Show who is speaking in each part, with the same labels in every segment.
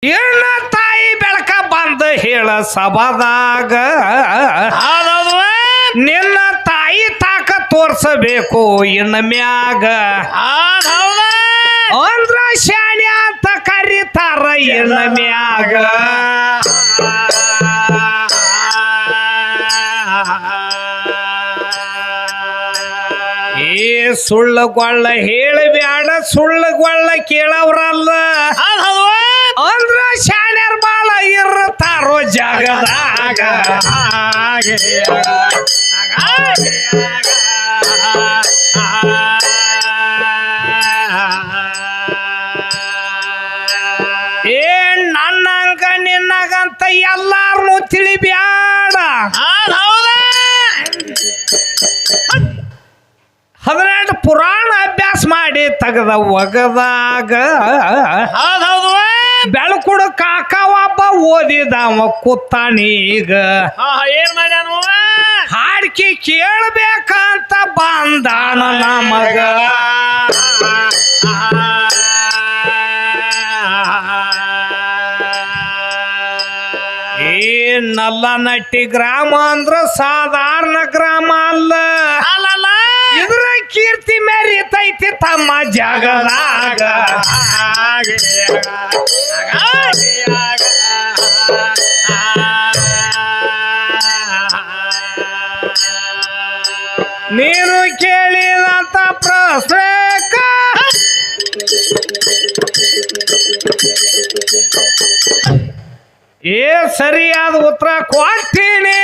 Speaker 1: ಎಣ್ಣ ತಾಯಿ ಬೆಳಕ ಬಂದ ಹೇಳ ಸಭಾದಾಗ ನಿನ್ನ ತಾಯಿ ತಾಕ ತೋರ್ಸಬೇಕು ಇನ್ನ ಮ್ಯಾಗ ಅಂದ್ರ ಶಾಣೆ ಅಂತ ಕರೀತಾರ ಇನ್ನ ಮ್ಯಾಗ ಏ ಸುಳ್ಳಗೊಳ್ಳ ಹೇಳಬ್ಯಾಡ ಸುಳ್ಳಗೊಳ್ಳ ಕೇಳವ್ರಲ್ಲ ಅಂದ್ರ ಶಾಣ್ಯರ್ ಬಾಳ ಇರ್ತಾರೋ ಜಗದಾಗ ಏ ನನ್ನಂಗ ನಿನ್ನಗಂತ ಎಲ್ಲಾರನು ತಿಳಿಬ್ಯಾಡ 18 ಪುರಾಣ ಅಭ್ಯಾಸ ಮಾಡಿ ತೆಗದ ಒಗದಾಗ ಬೆಳಕುಡ ಕಾಕ ಒಬ್ಬ ಓದಿದವ ಕೂತಾನೀಗ
Speaker 2: ಏನ್ ಮಾಡ್ಯಾನು
Speaker 1: ಹಾಡ್ಕಿ ಕೇಳಬೇಕಂತ ಬಂದಾನ ನಮಗ ಏ ನಲ್ಲ ನಟ್ಟಿ ಗ್ರಾಮ ಅಂದ್ರ ಸಾಧಾರಣ ಗ್ರಾಮ ಅಲ್ಲ ಇದ್ರ ಕೀರ್ತಿ ಮೆರಿತೈತಿ ತಮ್ಮ ಜಗದಾಗ ನೀನು ಕೇಳಿದಂತ ಪ್ರಶ್ನೆ ಏ ಸರಿಯಾದ ಉತ್ತರ ಕೊಡ್ತೀನಿ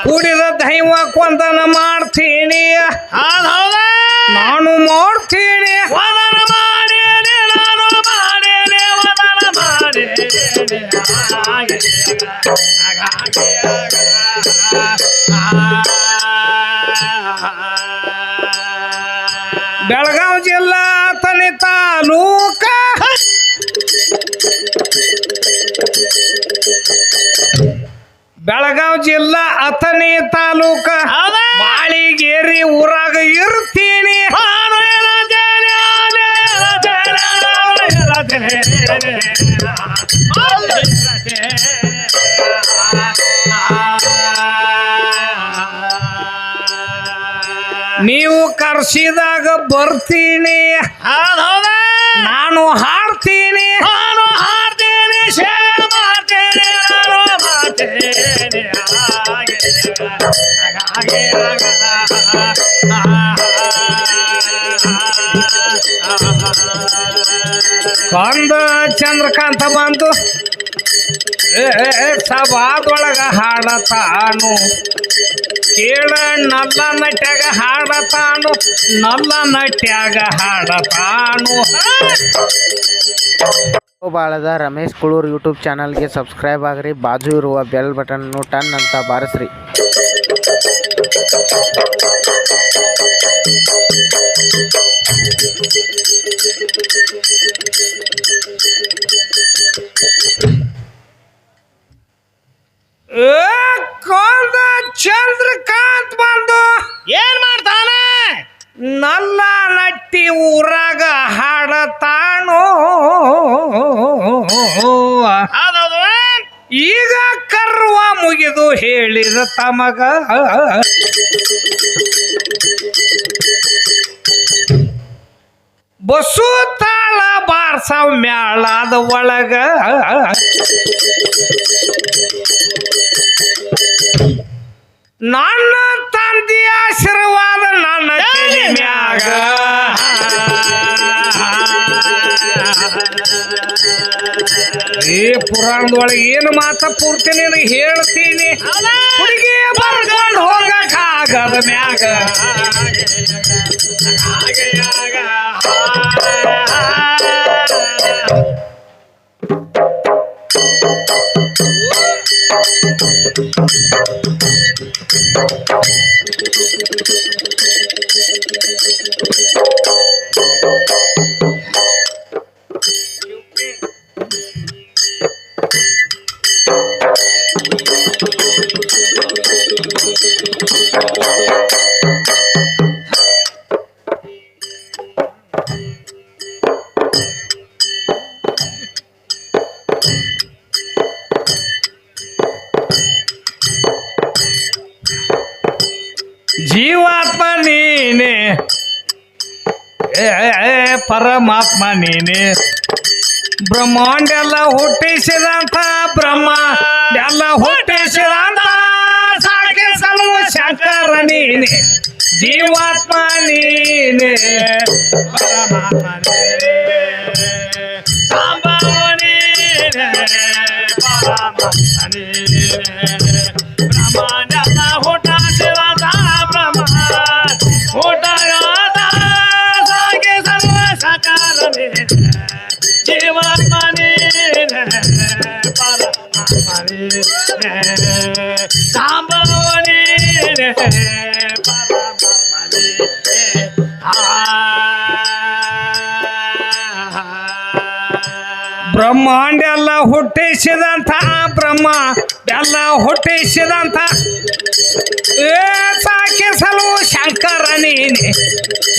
Speaker 1: ಕುಡಿದ ದೈವ ಕೊಂದನ ಮಾಡ್ತೀನಿ ನಾನು ಮಾಡ್ತೀನಿ ಬೆಳಗಾವಿ ಜಿಲ್ಲಾ ತನಿ ತಾಲೂಕ ಬೆಳಗಾವಿ ಜಿಲ್ಲಾ ಅಥಣಿ ತಾಲೂಕ ಬಾಳಿಗೇರಿ ಊರಾಗ ಇರ್ತೀನಿ ನೀವು ಕರ್ಸಿದಾಗ ಬರ್ತೀನಿ ನಾನು ಹಾಡ್ತೀನಿ ಕಂದ ಚಂದ್ರಕಾಂತ ಬಂದು ಸಭಾದೊಳಗ ಹಾಡತಾನು ಕೇಳ ನಲ್ಲ ನಟ್ಯಾಗ ಹಾಡತಾನು ನಲ್ಲ ನಟ್ಯಾಗ ಹಾಡತಾನು
Speaker 3: ಬಾಳದ ರಮೇಶ್ ಕುಳೂರ್ ಯೂಟ್ಯೂಬ್ ಚಾನಲ್ಗೆ ಸಬ್ಸ್ಕ್ರೈಬ್ ಆಗ್ರಿ ಬಾಜು ಇರುವ ಬೆಲ್ ಬಟನ್ ಟನ್ ಅಂತ ಬಾರಿಸ್ರಿ
Speaker 1: ಕೊಂದ ಚಂದ್ರಕಾಂತ್ ಬಂದು
Speaker 2: ಏನ್ ಮಾಡ್ತಾನ
Speaker 1: ನಲ್ಲ ನಟ್ಟಿ ಊರಾಗ ಹಾಡತಾನು ಈಗ ಕರ್ವ ಮುಗಿದು ಹೇಳಿದ ತಮಗ ಬಸ್ಸು ತಾಳ ಬಾರ್ಸವ್ ಮ್ಯಾಳದ ಒಳಗ ನನ್ನ ತಂದೆಯ ಆಶೀರ್ವಾದ ನನ್ನ ತಲೆ ಮ್ಯಾಗ ಈ ಪುರಾಣದೊಳಗೆ ಏನು ಮಾತ ಪೂರ್ತಿ ನೀನು ಹೇಳ್ತೀನಿ ಹುಡುಗಿ ಬರ್ಕೊಂಡು ಹೋಗಕ್ಕಾಗದ ಮ್ಯಾಗ ಜೀವಾತ್ಮ ನೀನೆ ಪರಮಾತ್ಮ ನೀನೆ ಬ್ರಹ್ಮಾಂಡ ಎಲ್ಲ ಹುಟ್ಟಿಸಿದಂತ ಬ್ರಹ್ಮ ಎಲ್ಲ ಹುಟ್ಟಿಸಿದಂತ ಸಾಕೆ ಸಲುವ ಶಂಕರ ನೀನೆ ಜೀವಾತ್ಮ ನೀನೆ ಪರಮಾತ್ಮ ನೀನೆ
Speaker 2: ಸಾಂಬವ ನೀನೆ ಪರಮಾತ್ಮ ನೀನೆ ಬ್ರಹ್ಮಾಂಡ ಹುಟ್ಟಿಸಿದಂತ ಬ್ರಹ್ಮ ಹುಟ್ಟಾದ ಸಾಗೆ ಸರ್ವ ಸಾಕಾರ ನೀನೆ ಜೀವಾತ್ಮ ನೀನೆ ಪರಮಾತ್ಮ ನೀನೆ ಸಾಂಬವ ನೀನೆ ಪರಮಾತ್ಮ ನೀನೆ
Speaker 1: ಬ್ರಹ್ಮಾಂಡ ಎಲ್ಲ ಹುಟ್ಟಿಸಿದಂಥ ಬ್ರಹ್ಮ ಎಲ್ಲ ಹುಟ್ಟಿಸಿದಂಥ ಸಾಕೆ ಸಲುವ ಶಂಕರ ನೀನೆ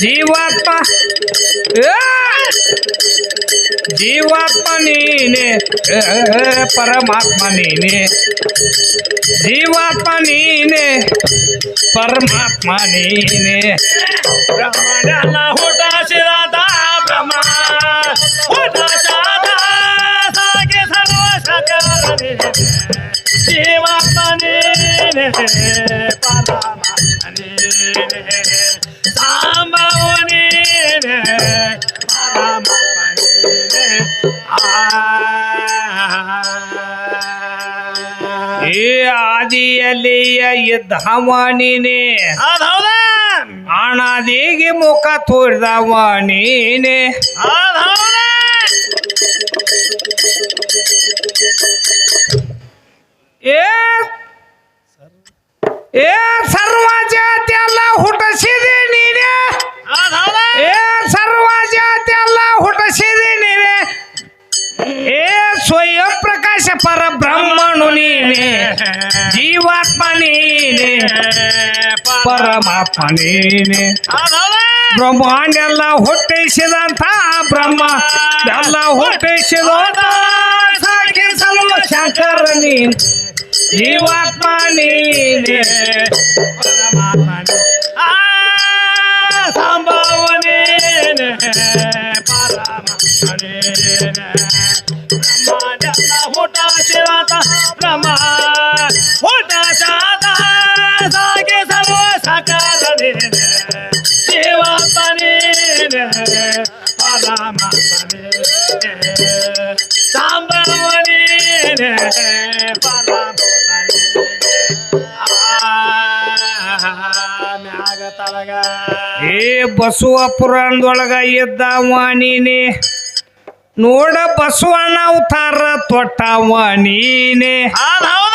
Speaker 1: ಜೀವಾತ್ಮ ಜೀವಾತ್ಮ ನೀನೆ ಪರಮಾತ್ಮ ನೀನೆ ಜೀವಾತ್ಮ ನೀನೆ ಪರಮಾತ್ಮ ನೀನೆ
Speaker 2: ಬ್ರಹ್ಮಾಂಡ ಹುಟ್ಟಿಸಿದ ಬ್ರಹ್ಮ ಹುಟ್ಟಿಸಾದ ಸಾಗೆ ಸರ್ವ ಸಕಲ ಜೀವಾತ್ಮ ನೀನೆ ಪರಮಾತ್ಮ ನೀನೆ ಸಾಂಬವ ನೀನೆ ಪರಮಾತ್ಮ ನೀನೆ
Speaker 1: ಈ ಆದಿಯಲ್ಲಿಯ ಇದ್ದವ ನೀನೆ
Speaker 2: ಹೌದೌದ
Speaker 1: ಅಣದಿಗೆ ಮುಖ ತೋರಿದವ ನೀನೆ
Speaker 2: ಹೌದೌದ
Speaker 1: ಏ ಸರ್ವ ಜಾತಿ ಎಲ್ಲ ಹುಟ್ಟಿಸಿದೆ ನೀನೆ
Speaker 2: ಹೌದೌದ
Speaker 1: ಸರ್ವ ಜಾತಿ ಎಲ್ಲ ಹುಟ್ಟಿಸಿದೆ ನೀನೆ ಸ್ವಯಂ ಪ್ರಕಾಶ ಪರಬ್ರಹ್ಮನು ನೀನೆ ಜೀವಾತ್ಮ ನೀನೆ ಪರಮಾತ್ಮ ನೀನೆ ಬ್ರಹ್ಮಾಂಡ ಎಲ್ಲ ಹುಟ್ಟಿಸಿದಂಥ ಬ್ರಹ್ಮ ಎಲ್ಲ ಹುಟ್ಟಿಸಿದಂಥ ಸಾಕೆ ಸಲುವ ಶಂಕರ ನೀನೆ ಜೀವಾತ್ಮ ನೀನೆ
Speaker 2: ಪರಮಾತ್ಮ ಸಂಭವ ನೀನೆ ಪರಮಾತ್ಮ ನೀನೆ ಬ್ರಹ್ಮಾಂಡ ಹುಟ್ಟಿಸಿದಂತ ಬ್ರಹ್ಮ ಹುಟ್ಟಿಸಾದ ಸಾಗೆ ಸರ್ವ ಸಕಲ ನೀನೆ ಜೀವಾತ್ಮ ನೀನೆ ಪರಮಾತ್ಮ ನೀನೆ ಸಂಭವ ನೀನೆ ಪರಮಾತ್ಮ ಮ್ಯಾಗ ತಳಗ
Speaker 1: ಬಸವ ಪುರಾಣದೊಳಗ ಇದ್ದವ ನೀನೆ ನೋಡ ಬಸವಣ್ಣ ಅವತಾರ ತೊಟ್ಟವ ನೀನೆ
Speaker 2: ಹೌದ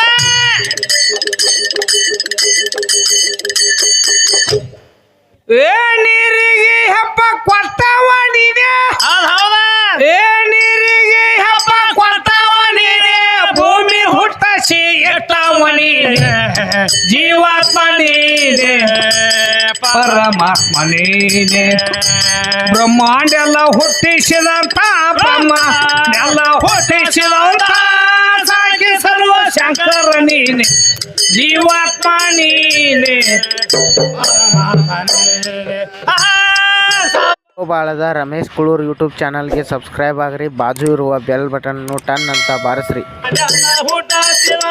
Speaker 1: ನೀರಿಗೆ ಹಬ್ಬ ಕೊಟ್ಟವ ನೀನೆ
Speaker 2: ಹೌದ
Speaker 1: ನೀರಿಗೆ ಹಬ್ಬ ಕೊಟ್ಟವ ನೀನೆ ಭೂಮಿ ಹುಟ್ಟಿಸಿ ಇಟ್ಟವ ನೀನೆ ಜೀವಾತ್ಮ ನೀನೆ ಪರಮಾತ್ಮ ನೀನೆ ಬ್ರಹ್ಮಾಂಡ ಎಲ್ಲ ಹುಟ್ಟಿಸಿದಂಥ ಬ್ರಹ್ಮ ಎಲ್ಲ ಹುಟ್ಟಿಸಿದಂಥ ಸಾಗೆ ಸರ್ವ ಶಂಕರ ನೀನೆ ಜೀವಾತ್ಮ ನೀನೆ
Speaker 2: ಪರಮಾತ್ಮ ನೀನೆ
Speaker 3: ಬಾಳದ ರಮೇಶ್ ಕುಳೂರ್ ಯೂಟ್ಯೂಬ್ ಚಾನಲ್ಗೆ ಸಬ್ಸ್ಕ್ರೈಬ್ ಆಗ್ರಿ ಬಾಜು ಇರುವ ಬೆಲ್ ಬಟನ್ ಟನ್ ಅಂತ ಬಾರಿಸ್ರಿ
Speaker 2: ಹುಟ್ಟಿಸಿದ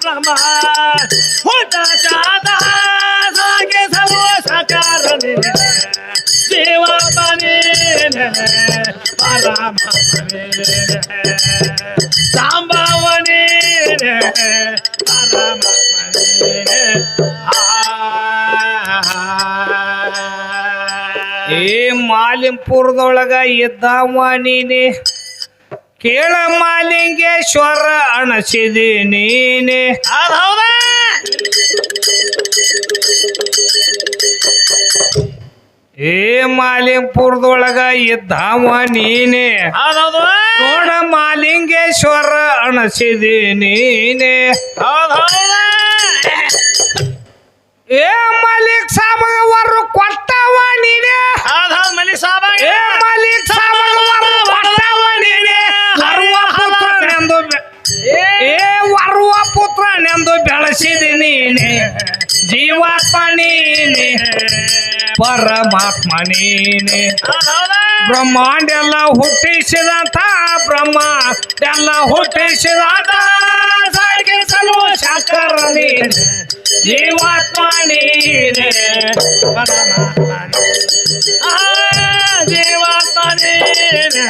Speaker 2: ಬ್ರಹ್ಮ ಹುಟ್ಟಿಸಾದ ಸಾಗೆ ಸರ್ವ ಸಕಲ ನೀನೆ ಜೀವಾತ್ಮ ನೀನೆ ಪರಮಾತ್ಮ ನೀನೆ ಸಂಭವ ನೀನೆ ಪರಮಾತ್ಮ ನೀನೆ
Speaker 1: ಮಾಲಿಂಪುರದೊಳಗ ಇದ್ದವ ನೀನೆ ಕೇಳ ಮಾಲಿಂಗೇಶ್ವರ ಅಣಸಿದಿ ನೀನೆ
Speaker 2: ಹೌದ
Speaker 1: ಮಾಲಿಂಪುರದೊಳಗ ಇದ್ದವ ನೀನೆ
Speaker 2: ಹೌದೌದು
Speaker 1: ನೋಡ ಮಾಲಿಂಗೇಶ್ವರ ಅಣಸಿದಿ ನೀನೆ
Speaker 2: ಹೌದೌದ
Speaker 1: ಮಾಲಿಕ್ ಸಾಬವರು ಕೊಟ್ಟವ ನೀನೆ
Speaker 2: ಹೌದೌದು ಮಲಿ ಸಾಬ
Speaker 1: ಮಾಲಿಕ್ ಸಾಬವರು ಕೊಟ್ಟವ ನೀನೆ ವರ್ವ ಪುತ್ರನೆಂದು ವರ್ವ ಪುತ್ರನೆಂದು ಬೆಳೆಸಿದಿ ನೀನೆ ಜೀವಾತ್ಮ ನೀನೆ ಪರಮಾತ್ಮ ನೀನೆ ಬ್ರಹ್ಮಾಂಡ ಎಲ್ಲ ಹುಟ್ಟಿಸಿದಂತ ಬ್ರಹ್ಮ ಎಲ್ಲ ಹುಟ್ಟಿಸಿದಂತ ಸಾಗಿಸಲು ಶಂಕರ ನೀನೆ ಜೀವಾತ್ಮ ನೀನೆ
Speaker 2: ಪರಮಾತ್ಮ ಜೀವಾತ್ಮ ನೀನೆ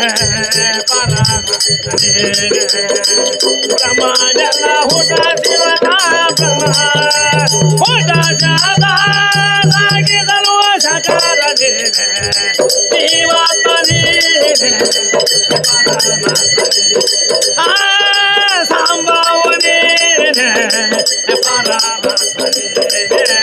Speaker 2: ಪರಮಾತ್ಮ ನೀನೆ ಸಮಾಜನ ಹುಟ್ಟ ಶಿವನ ಹುಟ್ಟ ಶಾದ ಸಾಗಿಸಲು ಶಂಕರ ನೀನೆ ಜೀವಾತ್ಮ ನೀನೆ ಸಂಭವ ನೀನೆ ಪರಮಾತ್ಮ ನೀನೆ